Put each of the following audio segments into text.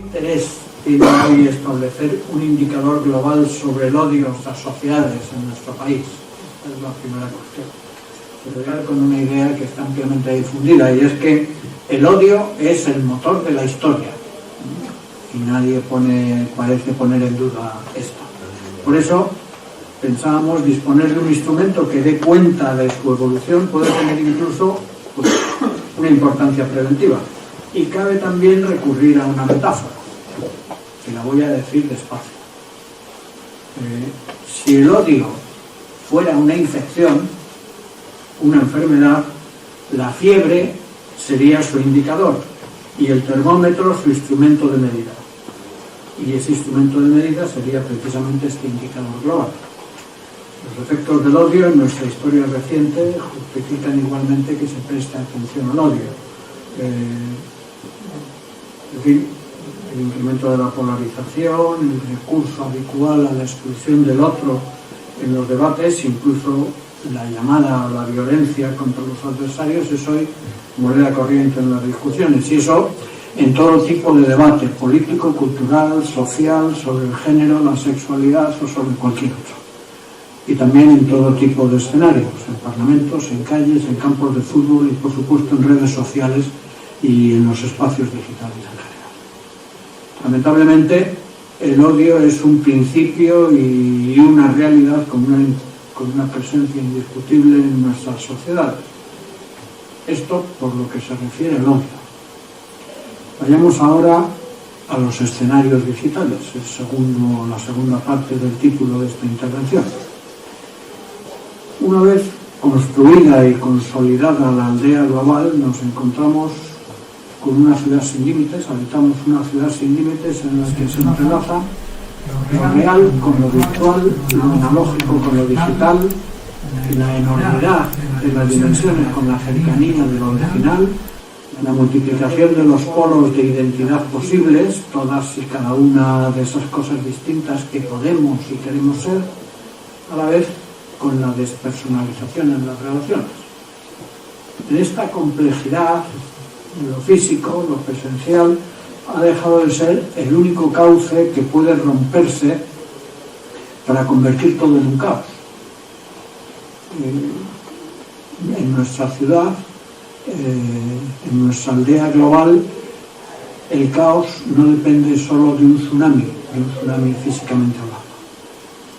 interés tiene hoy establecer un indicador global sobre el odio en nuestras sociedades, en nuestro país? Esta es la primera cuestión. Pero ya con una idea que está ampliamente difundida, y es que el odio es el motor de la historia. Y nadie parece poner en duda esto. Por eso pensábamos disponer de un instrumento que dé cuenta de su evolución, puede tener incluso una importancia preventiva. Y cabe también recurrir a una metáfora, que la voy a decir despacio. Si el odio fuera una infección, una enfermedad, la fiebre sería su indicador y el termómetro su instrumento de medida. Y ese instrumento de medida sería precisamente este indicador global. Los efectos del odio en nuestra historia reciente justifican igualmente que se preste atención al odio. En fin, el incremento de la polarización, el recurso habitual a la exclusión del otro en los debates, incluso la llamada a la violencia contra los adversarios, es hoy moneda corriente en las discusiones, y eso en todo tipo de debate político, cultural, social, sobre el género, la sexualidad o sobre cualquier otro. Y también en todo tipo de escenarios, en parlamentos, en calles, en campos de fútbol y por supuesto en redes sociales y en los espacios digitales en general. Lamentablemente, el odio es un principio y una realidad con una presencia indiscutible en nuestras sociedades. Esto por lo que se refiere al odio. Vayamos ahora a los escenarios digitales, la segunda parte del título de esta intervención. Una vez construida y consolidada la aldea global, nos encontramos con una ciudad sin límites, habitamos una ciudad sin límites en la que se entrelaza lo real con lo virtual, lo analógico con lo digital, la enormidad de las dimensiones con la cercanía de lo original, la multiplicación de los polos de identidad posibles, todas y cada una de esas cosas distintas que podemos y queremos ser, a la vez con la despersonalización en las relaciones. En esta complejidad, lo físico, lo presencial, ha dejado de ser el único cauce que puede romperse para convertir todo en un caos. En nuestra ciudad, en nuestra aldea global, el caos no depende solo de un tsunami físicamente hablando.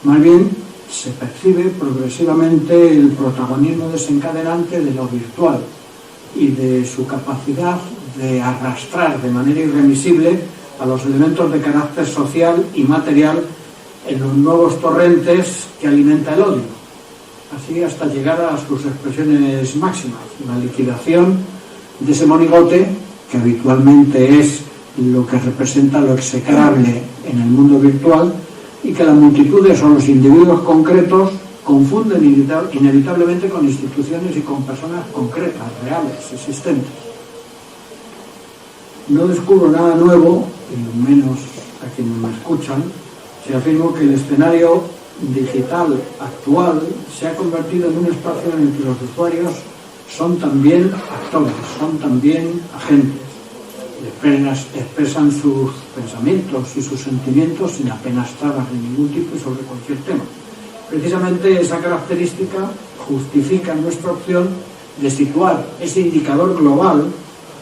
Más bien, se percibe progresivamente el protagonismo desencadenante de lo virtual y de su capacidad de arrastrar de manera irremisible a los elementos de carácter social y material en los nuevos torrentes que alimenta el odio, así hasta llegar a sus expresiones máximas, la liquidación de ese monigote que habitualmente es lo que representa lo execrable en el mundo virtual y que las multitudes o los individuos concretos confunden inevitablemente con instituciones y con personas concretas, reales, existentes. No descubro nada nuevo, y menos a quienes me escuchan, si afirmo que el escenario digital actual se ha convertido en un espacio en el que los usuarios son también actores, son también agentes, expresan sus pensamientos y sus sentimientos sin apenas trabas de ningún tipo y sobre cualquier tema. Precisamente esa característica justifica nuestra opción de situar ese indicador global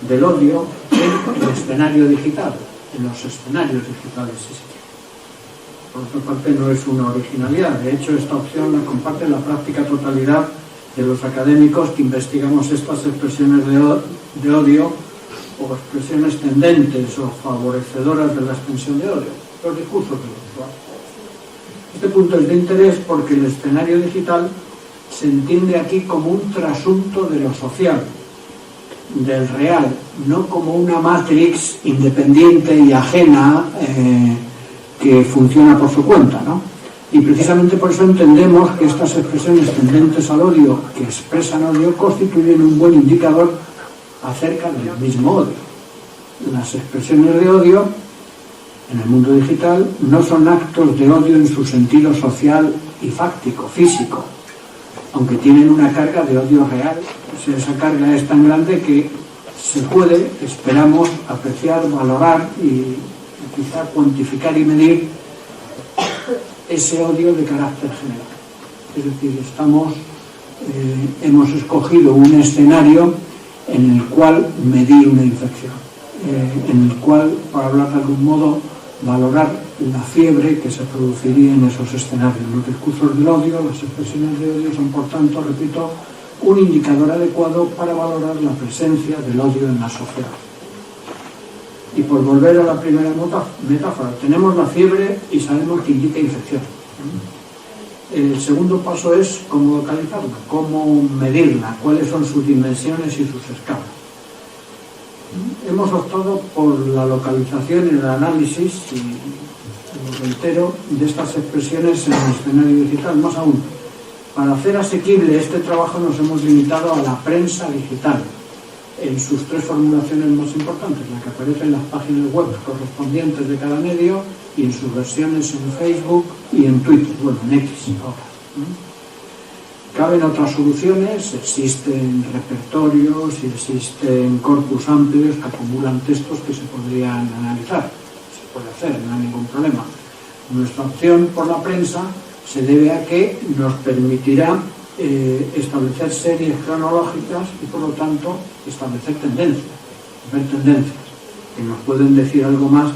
del odio en el escenario digital, en los escenarios digitales, si se quiere. Por otra parte, no es una originalidad. De hecho, esta opción la comparte la práctica totalidad de los académicos que investigamos estas expresiones de odio o expresiones tendentes o favorecedoras de la extensión de odio, los discursos de los usuarios. Este punto es de interés porque el escenario digital se entiende aquí como un trasunto de lo social, del real, no como una matrix independiente y ajena que funciona por su cuenta, ¿no? Y precisamente por eso entendemos que estas expresiones tendentes al odio, que expresan odio, constituyen un buen indicador acerca del mismo odio. Las expresiones de odio en el mundo digital no son actos de odio en su sentido social y fáctico, físico, aunque tienen una carga de odio real. Esa carga es tan grande que se puede, esperamos, apreciar, valorar y quizá cuantificar y medir ese odio de carácter general. Es decir, hemos escogido un escenario en el cual medir una infección, en el cual, para hablar de algún modo, valorar la fiebre que se produciría en esos escenarios. Los discursos del odio, las expresiones de odio son, por tanto, repito, un indicador adecuado para valorar la presencia del odio en la sociedad. Y por volver a la primera metáfora, tenemos la fiebre y sabemos que indica infección. El segundo paso es cómo localizarla, cómo medirla, cuáles son sus dimensiones y sus escalas. Hemos optado por la localización y el análisis, y lo reitero, de estas expresiones en el escenario digital. Más aún, para hacer asequible este trabajo nos hemos limitado a la prensa digital, en sus tres formulaciones más importantes, la que aparece en las páginas web correspondientes de cada medio y en sus versiones en Facebook y en Twitter, bueno, en X ahora. Caben otras soluciones, existen repertorios y existen corpus amplios que acumulan textos que se podrían analizar. Se puede hacer, no hay ningún problema. Nuestra opción por la prensa se debe a que nos permitirá establecer series cronológicas y, por lo tanto, establecer tendencias, ver tendencias que nos pueden decir algo más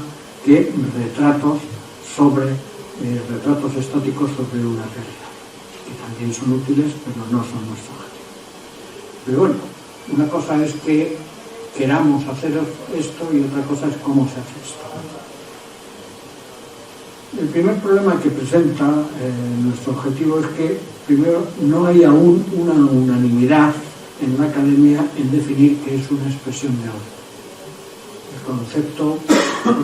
que retratos estáticos sobre una realidad, que también son útiles, pero no son nuestro objetivo. Pero bueno, una cosa es que queramos hacer esto y otra cosa es cómo se hace esto. El primer problema que presenta nuestro objetivo es que, primero, no hay aún una unanimidad en la academia en definir qué es una expresión de odio. El concepto,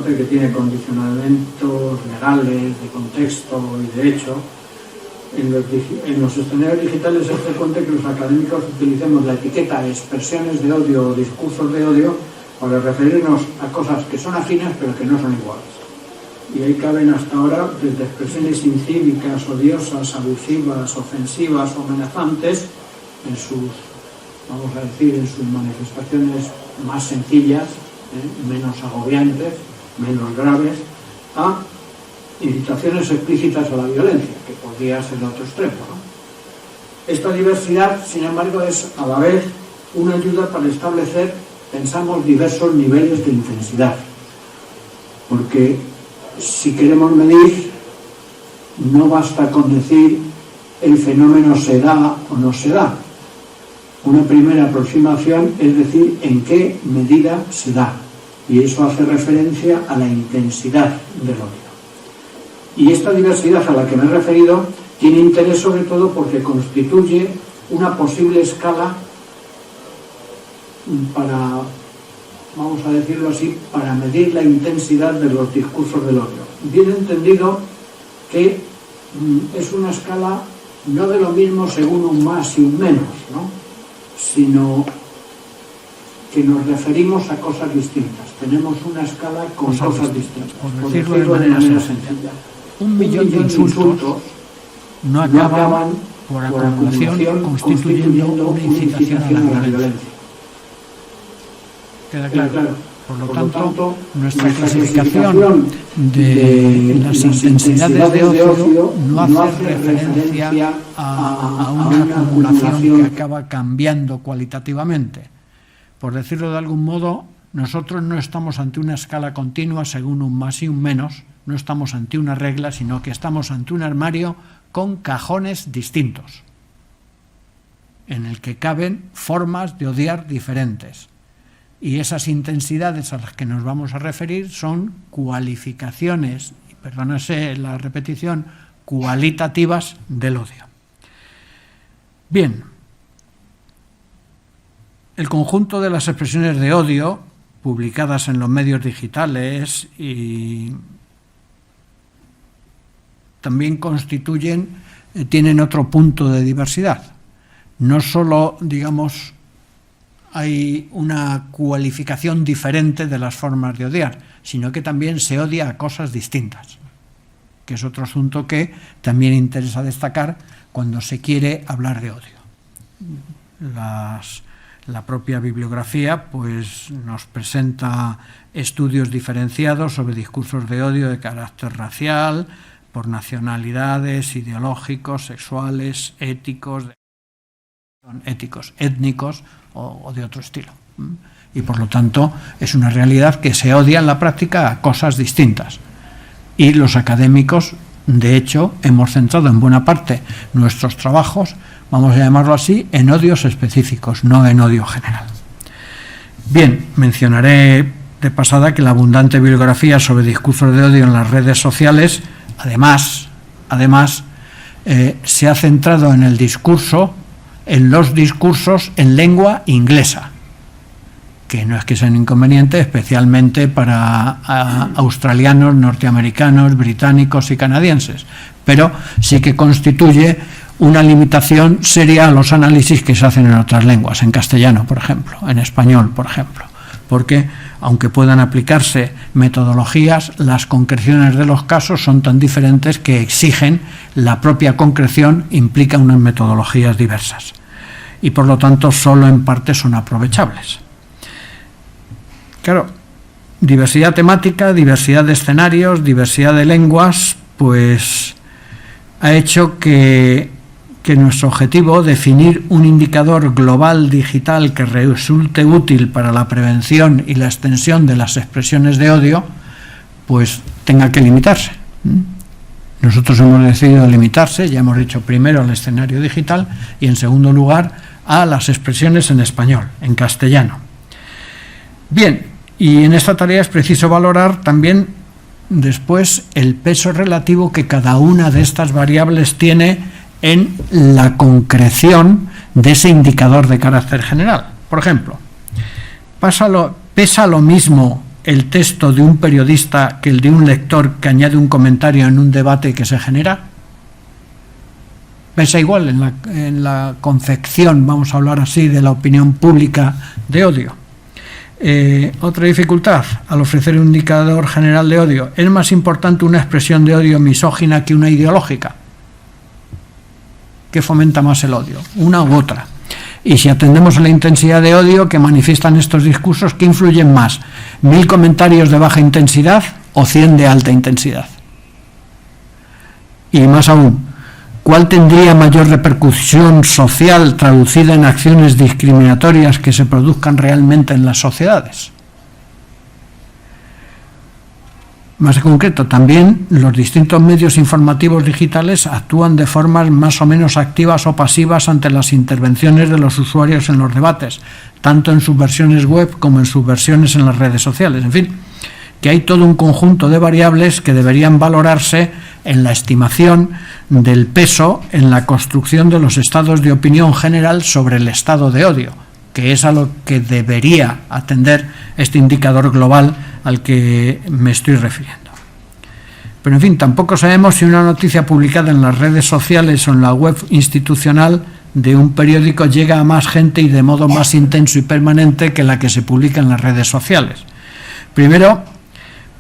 que tiene condicionamientos legales, de contexto y de hecho, en los escenarios digitales es frecuente que los académicos utilicemos la etiqueta de expresiones de odio o discursos de odio para referirnos a cosas que son afines pero que no son iguales. Y ahí caben hasta ahora desde expresiones incívicas, odiosas, abusivas, ofensivas o amenazantes en sus manifestaciones más sencillas, menos agobiantes, menos graves, a incitaciones explícitas a la violencia, que podría ser el otro extremo, ¿no? Esta diversidad, sin embargo, es a la vez una ayuda para establecer, pensamos, diversos niveles de intensidad. Porque si queremos medir, no basta con decir el fenómeno se da o no se da. Una primera aproximación es decir en qué medida se da, y eso hace referencia a la intensidad del odio. Y esta diversidad a la que me he referido tiene interés sobre todo porque constituye una posible escala para, vamos a decirlo así, para medir la intensidad de los discursos del odio. Bien entendido que es una escala no de lo mismo según un más y un menos, ¿no?, sino que nos referimos a cosas distintas. Tenemos una escala con cosas distintas. Por decirlo de manera sencilla. 1 millón de insultos no acaban por acumulación constituyendo una incitación a la violencia. ¿Queda claro? Por lo tanto, nuestra clasificación de las intensidades de odio no hace referencia a una acumulación que acaba cambiando cualitativamente. Por decirlo de algún modo, nosotros no estamos ante una escala continua según un más y un menos, no estamos ante una regla, sino que estamos ante un armario con cajones distintos, en el que caben formas de odiar diferentes. Y esas intensidades a las que nos vamos a referir son cualificaciones, y perdónese la repetición, cualitativas del odio. Bien, el conjunto de las expresiones de odio publicadas en los medios digitales y también tienen otro punto de diversidad. No solo, digamos, hay una cualificación diferente de las formas de odiar, sino que también se odia a cosas distintas, que es otro asunto que también interesa destacar cuando se quiere hablar de odio. Las La propia bibliografía pues, nos presenta estudios diferenciados sobre discursos de odio de carácter racial, por nacionalidades, ideológicos, sexuales, éticos, étnicos o de otro estilo. Y por lo tanto es una realidad que se odia en la práctica a cosas distintas. Y los académicos, de hecho, hemos centrado en buena parte nuestros trabajos, vamos a llamarlo así, en odios específicos, no en odio general. Bien, mencionaré de pasada que la abundante bibliografía sobre discursos de odio en las redes sociales, además, se ha centrado en los discursos en lengua inglesa, que no es que sea un inconveniente, especialmente para australianos, norteamericanos, británicos y canadienses, pero sí que constituye una limitación seria a los análisis que se hacen en otras lenguas, en castellano, por ejemplo, en español, por ejemplo, porque aunque puedan aplicarse metodologías, las concreciones de los casos son tan diferentes que exigen la propia concreción, implica unas metodologías diversas y por lo tanto solo en parte son aprovechables. Claro, diversidad temática, diversidad de escenarios, diversidad de lenguas, pues ha hecho que nuestro objetivo, definir un indicador global digital que resulte útil para la prevención y la extensión de las expresiones de odio, pues tenga que limitarse. Nosotros hemos decidido limitarse, ya hemos dicho, primero al escenario digital y en segundo lugar a las expresiones en español, en castellano. Bien, y en esta tarea es preciso valorar también después el peso relativo que cada una de estas variables tiene en la concreción de ese indicador de carácter general. Por ejemplo, ¿pesa lo mismo el texto de un periodista que el de un lector que añade un comentario en un debate que se genera? ¿Pesa igual en la confección, vamos a hablar así, de la opinión pública de odio? Otra dificultad al ofrecer un indicador general de odio: ¿es más importante una expresión de odio misógina que una ideológica? ¿Qué fomenta más el odio, una u otra? Y si atendemos a la intensidad de odio que manifiestan estos discursos, ¿qué influyen más? ¿1000 comentarios de baja intensidad o 100 de alta intensidad? Y más aún, ¿cuál tendría mayor repercusión social traducida en acciones discriminatorias que se produzcan realmente en las sociedades? Más en concreto, también los distintos medios informativos digitales actúan de formas más o menos activas o pasivas ante las intervenciones de los usuarios en los debates, tanto en sus versiones web como en sus versiones en las redes sociales. En fin, que hay todo un conjunto de variables que deberían valorarse en la estimación del peso en la construcción de los estados de opinión general sobre el estado de odio, que es a lo que debería atender este indicador global al que me estoy refiriendo. Pero en fin, tampoco sabemos si una noticia publicada en las redes sociales o en la web institucional de un periódico llega a más gente y de modo más intenso y permanente que la que se publica en las redes sociales. Primero,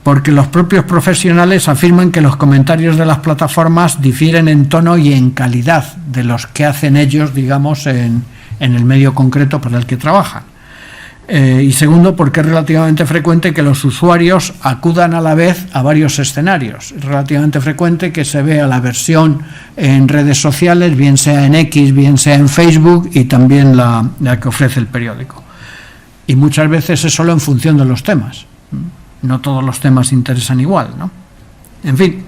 porque los propios profesionales afirman que los comentarios de las plataformas difieren en tono y en calidad de los que hacen ellos, digamos, en el medio concreto para el que trabajan. Y segundo, porque es relativamente frecuente que los usuarios acudan a la vez a varios escenarios. Es relativamente frecuente que se vea la versión en redes sociales, bien sea en X, bien sea en Facebook, y también la que ofrece el periódico. Y muchas veces es solo en función de los temas. No todos los temas interesan igual, ¿no? En fin,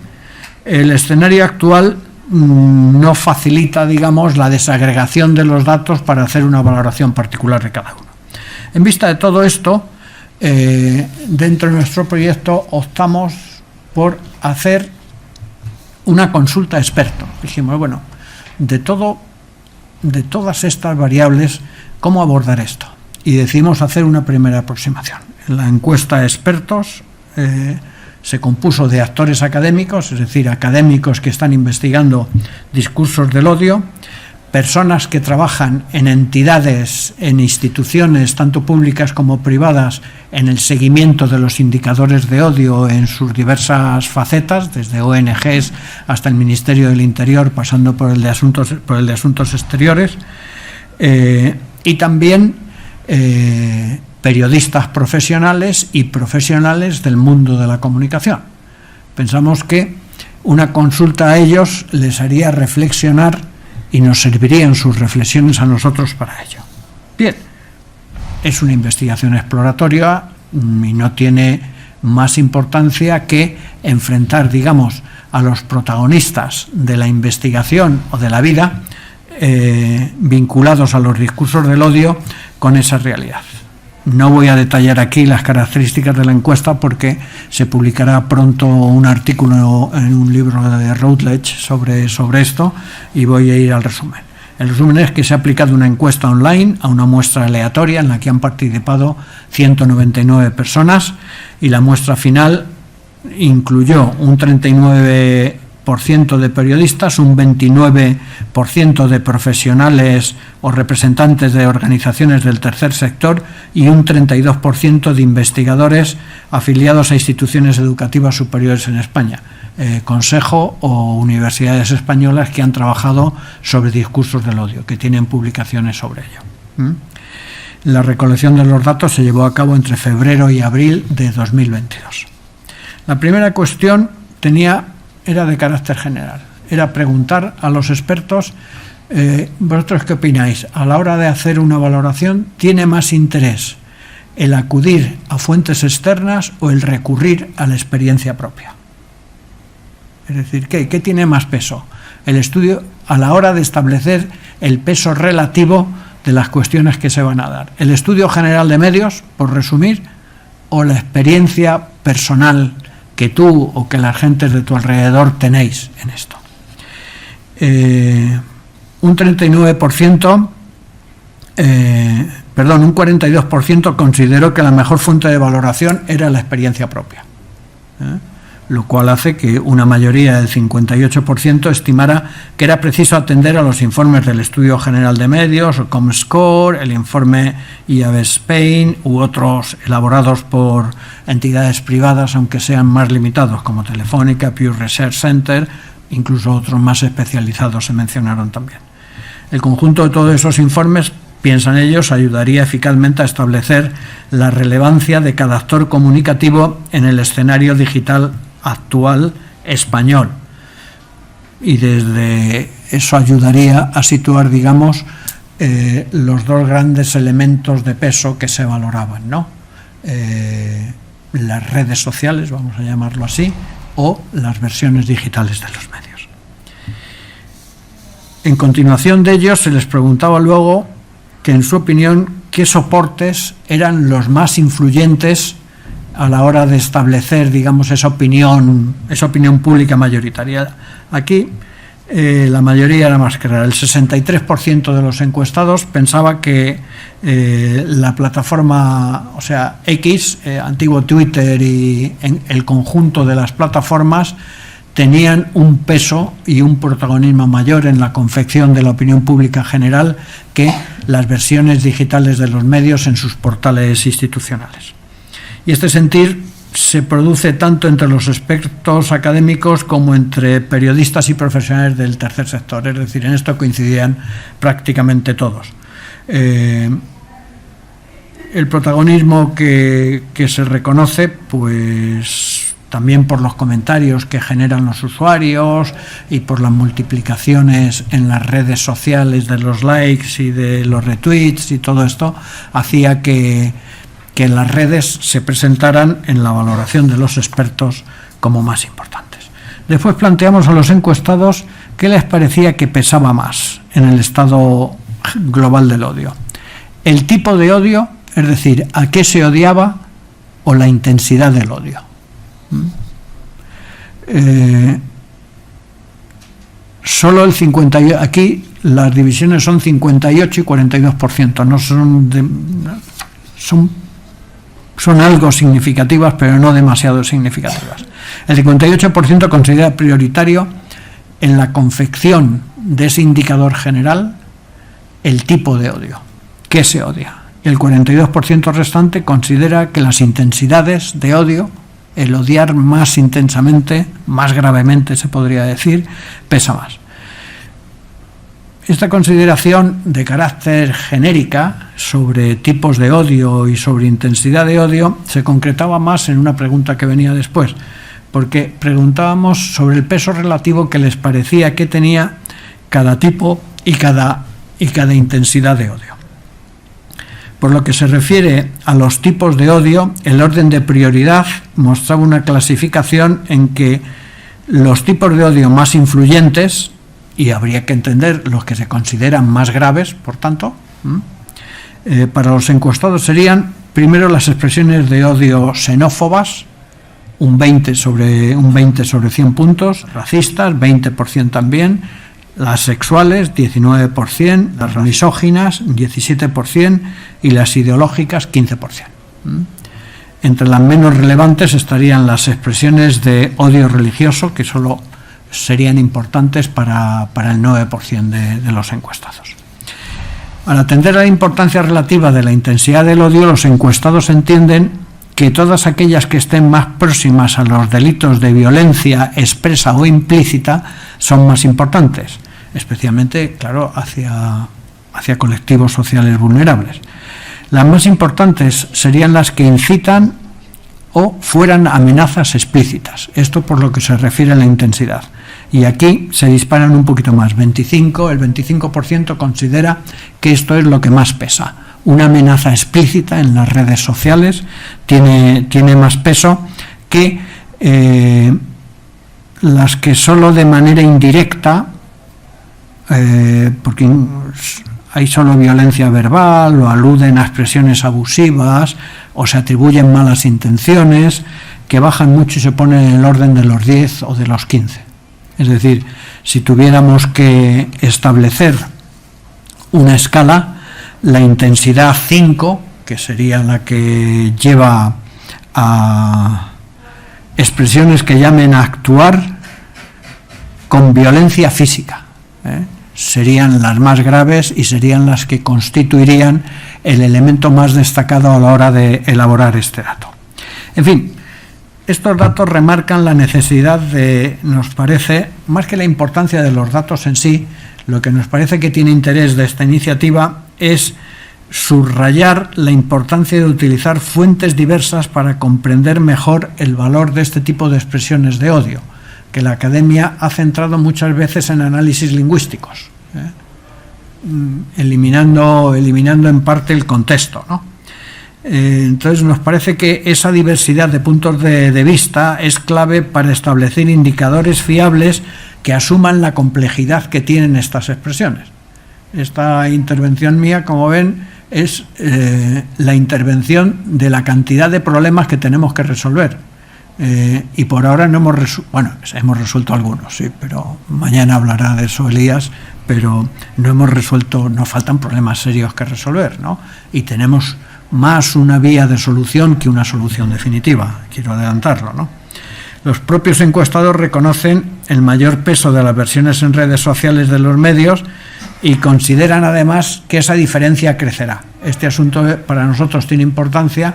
el escenario actual no facilita, digamos, la desagregación de los datos para hacer una valoración particular de cada uno. En vista de todo esto, dentro de nuestro proyecto optamos por hacer una consulta a expertos. Dijimos, bueno, de todas estas variables, ¿cómo abordar esto? Y decidimos hacer una primera aproximación. La encuesta de expertos se compuso de actores académicos, es decir, académicos que están investigando discursos del odio, personas que trabajan en entidades, en instituciones, tanto públicas como privadas, en el seguimiento de los indicadores de odio en sus diversas facetas, desde ONGs hasta el Ministerio del Interior, pasando por el de Asuntos Exteriores, y también periodistas profesionales y profesionales del mundo de la comunicación. Pensamos que una consulta a ellos les haría reflexionar y nos servirían sus reflexiones a nosotros para ello. Bien, es una investigación exploratoria y no tiene más importancia que enfrentar, digamos, a los protagonistas de la investigación o de la vida vinculados a los discursos del odio con esa realidad. No voy a detallar aquí las características de la encuesta porque se publicará pronto un artículo en un libro de Routledge sobre esto y voy a ir al resumen. El resumen es que se ha aplicado una encuesta online a una muestra aleatoria en la que han participado 199 personas y la muestra final incluyó un 39% de periodistas, un 29% de profesionales o representantes de organizaciones del tercer sector y un 32% de investigadores afiliados a instituciones educativas superiores en España, consejo o universidades españolas que han trabajado sobre discursos del odio, que tienen publicaciones sobre ello. La recolección de los datos se llevó a cabo entre febrero y abril de 2022. La primera cuestión era de carácter general, era preguntar a los expertos, ¿vosotros qué opináis? A la hora de hacer una valoración, ¿tiene más interés el acudir a fuentes externas o el recurrir a la experiencia propia? Es decir, ¿qué tiene más peso? El estudio a la hora de establecer el peso relativo de las cuestiones que se van a dar. ¿El estudio general de medios, por resumir, o la experiencia personal que tú o que las gentes de tu alrededor tenéis en esto? Un 42% consideró que la mejor fuente de valoración era la experiencia propia, lo cual hace que una mayoría del 58% estimara que era preciso atender a los informes del Estudio General de Medios, o Comscore, el informe IAB Spain u otros elaborados por entidades privadas, aunque sean más limitados, como Telefónica, Pew Research Center, incluso otros más especializados se mencionaron también. El conjunto de todos esos informes, piensan ellos, ayudaría eficazmente a establecer la relevancia de cada actor comunicativo en el escenario digital actual español, y desde eso ayudaría a situar, digamos, los dos grandes elementos de peso que se valoraban, ¿no? Las redes sociales, vamos a llamarlo así, o las versiones digitales de los medios. En continuación de ellos se les preguntaba luego que, en su opinión, qué soportes eran los más influyentes a la hora de establecer, digamos, esa opinión pública mayoritaria. Aquí la mayoría era más clara. El 63% de los encuestados pensaba que la plataforma, o sea, X, antiguo Twitter, y el conjunto de las plataformas tenían un peso y un protagonismo mayor en la confección de la opinión pública general que las versiones digitales de los medios en sus portales institucionales. Y este sentir se produce tanto entre los expertos académicos como entre periodistas y profesionales del tercer sector, es decir, en esto coincidían prácticamente todos. El protagonismo que se reconoce, pues también por los comentarios que generan los usuarios y por las multiplicaciones en las redes sociales de los likes y de los retweets, y todo esto hacía que las redes se presentaran en la valoración de los expertos como más importantes. Después planteamos a los encuestados qué les parecía que pesaba más en el estado global del odio. El tipo de odio, es decir, a qué se odiaba, o la intensidad del odio. Solo el 58%, aquí las divisiones son 58 y 42%, no son algo significativas, pero no demasiado significativas. El 58% considera prioritario en la confección de ese indicador general el tipo de odio, qué se odia. El 42% restante considera que las intensidades de odio, el odiar más intensamente, más gravemente se podría decir, pesa más. Esta consideración de carácter genérica sobre tipos de odio y sobre intensidad de odio se concretaba más en una pregunta que venía después, porque preguntábamos sobre el peso relativo que les parecía que tenía cada tipo y cada intensidad de odio. Por lo que se refiere a los tipos de odio, el orden de prioridad mostraba una clasificación en que los tipos de odio más influyentes, y habría que entender los que se consideran más graves, por tanto, para los encuestados serían primero las expresiones de odio xenófobas, un 20 sobre 100 puntos, racistas, 20% también, las sexuales, 19%, las misóginas, 17%, y las ideológicas, 15%. Entre las menos relevantes estarían las expresiones de odio religioso, que solo serían importantes para el 9% de los encuestados. Al atender a la importancia relativa de la intensidad del odio, los encuestados entienden que todas aquellas que estén más próximas a los delitos de violencia expresa o implícita son más importantes, especialmente, claro, hacia colectivos sociales vulnerables. Las más importantes serían las que incitan o fueran amenazas explícitas. Esto por lo que se refiere a la intensidad. Y aquí se disparan un poquito más. El 25% considera que esto es lo que más pesa. Una amenaza explícita en las redes sociales tiene más peso que las que solo de manera indirecta, porque hay solo violencia verbal o aluden a expresiones abusivas o se atribuyen malas intenciones, que bajan mucho y se ponen en el orden de los 10 o de los 15. Es decir, si tuviéramos que establecer una escala, la intensidad 5, que sería la que lleva a expresiones que llamen a actuar con violencia física, serían las más graves y serían las que constituirían el elemento más destacado a la hora de elaborar este dato. En fin, estos datos remarcan la necesidad de, nos parece, más que la importancia de los datos en sí, lo que nos parece que tiene interés de esta iniciativa es subrayar la importancia de utilizar fuentes diversas para comprender mejor el valor de este tipo de expresiones de odio, que la academia ha centrado muchas veces en análisis lingüísticos, eliminando en parte el contexto, ¿no? Entonces nos parece que esa diversidad de puntos de vista es clave para establecer indicadores fiables que asuman la complejidad que tienen estas expresiones. Esta intervención mía, como ven, es la intervención de la cantidad de problemas que tenemos que resolver. Y por ahora no hemos resuelto algunos, sí, pero mañana hablará de eso Elías, pero no hemos resuelto, nos faltan problemas serios que resolver, ¿no? Y tenemos más una vía de solución que una solución definitiva, quiero adelantarlo, ¿no? Los propios encuestados reconocen el mayor peso de las versiones en redes sociales de los medios y consideran además que esa diferencia crecerá. Este asunto para nosotros tiene importancia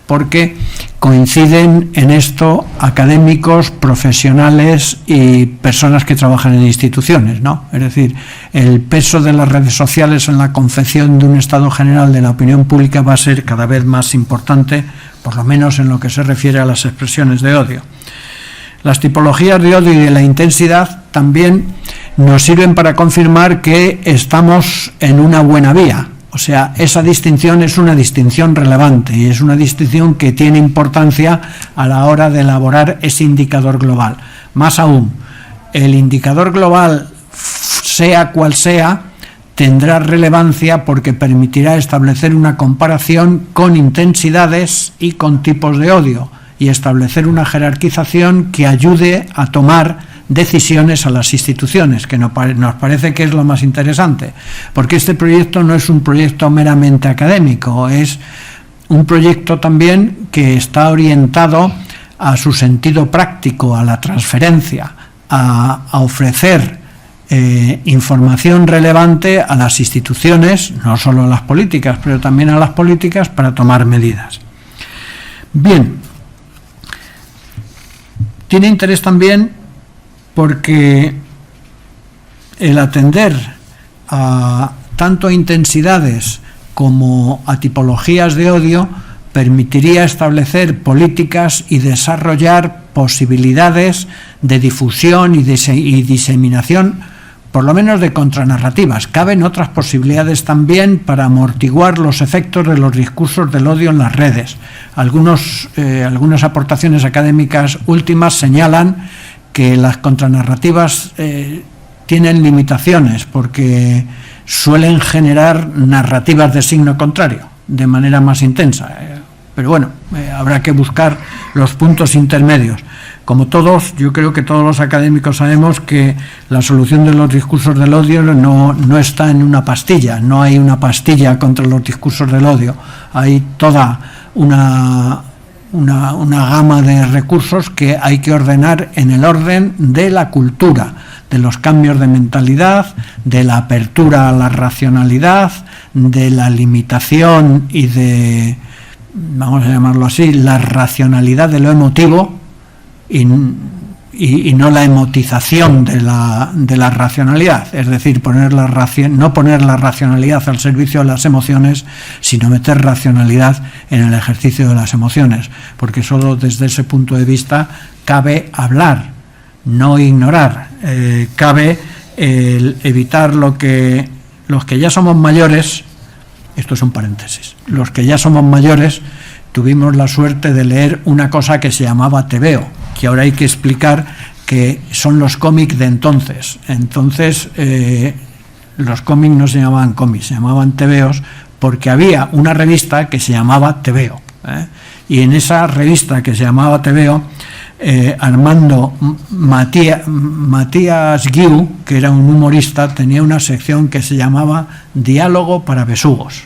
porque coinciden en esto académicos, profesionales y personas que trabajan en instituciones, ¿no? Es decir, el peso de las redes sociales en la confección de un estado general de la opinión pública va a ser cada vez más importante, por lo menos en lo que se refiere a las expresiones de odio. Las tipologías de odio y de la intensidad también nos sirven para confirmar que estamos en una buena vía. O sea, esa distinción es una distinción relevante y es una distinción que tiene importancia a la hora de elaborar ese indicador global. Más aún, el indicador global, sea cual sea, tendrá relevancia porque permitirá establecer una comparación con intensidades y con tipos de odio y establecer una jerarquización que ayude a tomar decisiones a las instituciones, que nos parece que es lo más interesante, porque este proyecto no es un proyecto meramente académico, es un proyecto también que está orientado a su sentido práctico, a la transferencia, a ofrecer información relevante a las instituciones, no solo a las políticas, pero también a las políticas para tomar medidas. Bien, tiene interés también porque el atender a tanto intensidades como a tipologías de odio permitiría establecer políticas y desarrollar posibilidades de difusión y diseminación, por lo menos de contranarrativas. Caben otras posibilidades también para amortiguar los efectos de los discursos del odio en las redes. Algunas aportaciones académicas últimas señalan que las contranarrativas tienen limitaciones porque suelen generar narrativas de signo contrario de manera más intensa. Pero bueno, habrá que buscar los puntos intermedios. Como todos, yo creo que todos los académicos sabemos que la solución de los discursos del odio no está en una pastilla. No hay una pastilla contra los discursos del odio. Hay toda una gama de recursos que hay que ordenar en el orden de la cultura, de los cambios de mentalidad, de la apertura a la racionalidad, de la limitación y de, vamos a llamarlo así, la racionalidad de lo emotivo y no la emotización de la racionalidad, es decir, no poner la racionalidad al servicio de las emociones, sino meter racionalidad en el ejercicio de las emociones, porque solo desde ese punto de vista cabe hablar, no ignorar, cabe evitar los que ya somos mayores. Esto es un paréntesis. Los que ya somos mayores tuvimos la suerte de leer una cosa que se llamaba TVO, que ahora hay que explicar que son los cómics de entonces. Entonces, los cómics no se llamaban cómics, se llamaban TVOs, porque había una revista que se llamaba TVO. Y en esa revista que se llamaba TVO, Armando Matías Guiu, que era un humorista, tenía una sección que se llamaba Diálogo para besugos,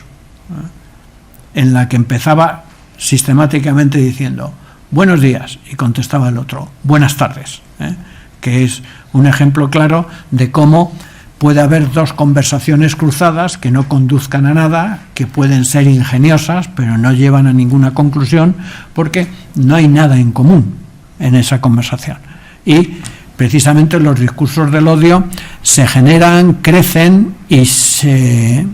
en la que empezaba sistemáticamente diciendo buenos días y contestaba el otro buenas tardes, que es un ejemplo claro de cómo puede haber dos conversaciones cruzadas que no conduzcan a nada, que pueden ser ingeniosas pero no llevan a ninguna conclusión porque no hay nada en común en esa conversación. Y precisamente los discursos del odio se generan, crecen y se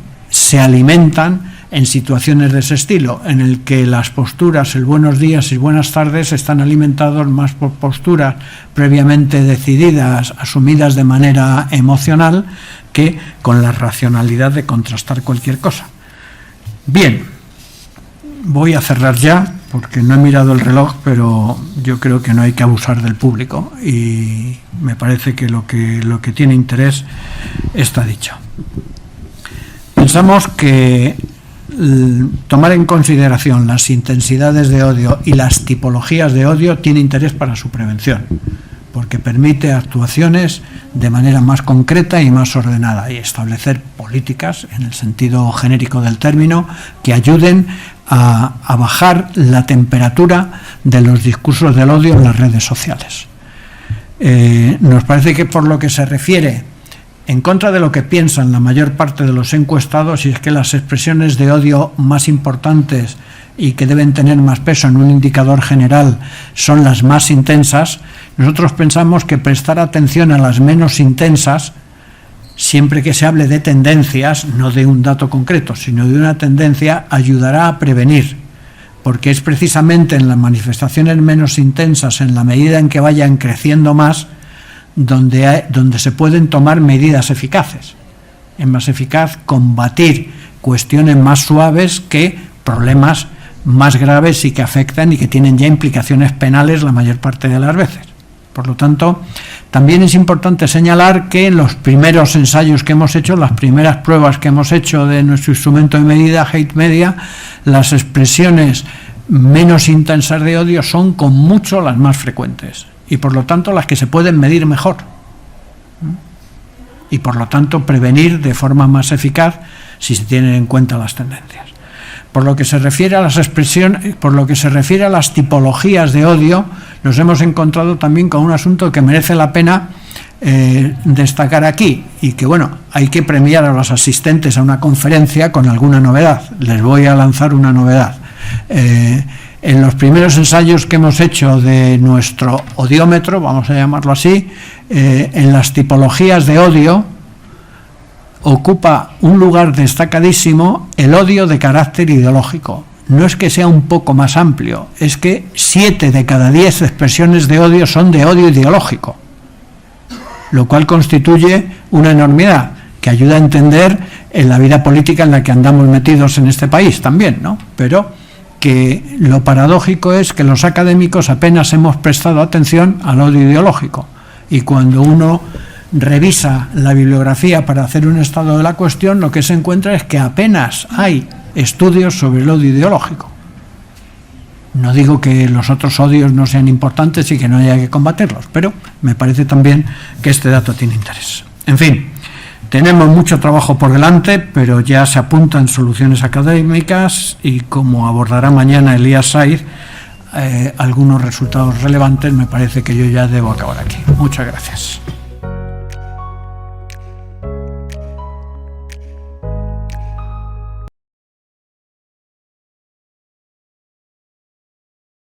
alimentan en situaciones de ese estilo, en el que las posturas, el buenos días y buenas tardes, están alimentados más por posturas previamente decididas, asumidas de manera emocional, que con la racionalidad de contrastar cualquier cosa. Bien, voy a cerrar ya, porque no he mirado el reloj, pero yo creo que no hay que abusar del público y me parece que lo que tiene interés está dicho. Pensamos que tomar en consideración las intensidades de odio y las tipologías de odio tiene interés para su prevención, porque permite actuaciones de manera más concreta y más ordenada y establecer políticas, en el sentido genérico del término, que ayuden a bajar la temperatura de los discursos del odio en las redes sociales. Nos parece que por lo que se refiere, en contra de lo que piensan la mayor parte de los encuestados, y es que las expresiones de odio más importantes y que deben tener más peso en un indicador general son las más intensas, nosotros pensamos que prestar atención a las menos intensas, siempre que se hable de tendencias, no de un dato concreto, sino de una tendencia, ayudará a prevenir, porque es precisamente en las manifestaciones menos intensas, en la medida en que vayan creciendo más, donde se pueden tomar medidas eficaces. Es más eficaz combatir cuestiones más suaves que problemas más graves y que afectan y que tienen ya implicaciones penales la mayor parte de las veces. Por lo tanto, también es importante señalar que en los primeros ensayos que hemos hecho, las primeras pruebas que hemos hecho de nuestro instrumento de medida, Hate Media, las expresiones menos intensas de odio son con mucho las más frecuentes y por lo tanto las que se pueden medir mejor y por lo tanto prevenir de forma más eficaz si se tienen en cuenta las tendencias. Por lo que se refiere a las expresiones, por lo que se refiere a las tipologías de odio, nos hemos encontrado también con un asunto que merece la pena destacar aquí y que, bueno, hay que premiar a los asistentes a una conferencia con alguna novedad. Les voy a lanzar una novedad. En los primeros ensayos que hemos hecho de nuestro odiómetro, vamos a llamarlo así, en las tipologías de odio, ocupa un lugar destacadísimo el odio de carácter ideológico. No es que sea un poco más amplio, es que 7 de cada 10 expresiones de odio son de odio ideológico, lo cual constituye una enormidad que ayuda a entender en la vida política en la que andamos metidos en este país también, ¿no? Pero que lo paradójico es que los académicos apenas hemos prestado atención al odio ideológico, y cuando uno revisa la bibliografía para hacer un estado de la cuestión, lo que se encuentra es que apenas hay estudios sobre el odio ideológico. No digo que los otros odios no sean importantes y que no haya que combatirlos, pero me parece también que este dato tiene interés. En fin, tenemos mucho trabajo por delante, pero ya se apuntan soluciones académicas y, como abordará mañana Elías Saiz, algunos resultados relevantes. Me parece que yo ya debo acabar aquí. Muchas gracias.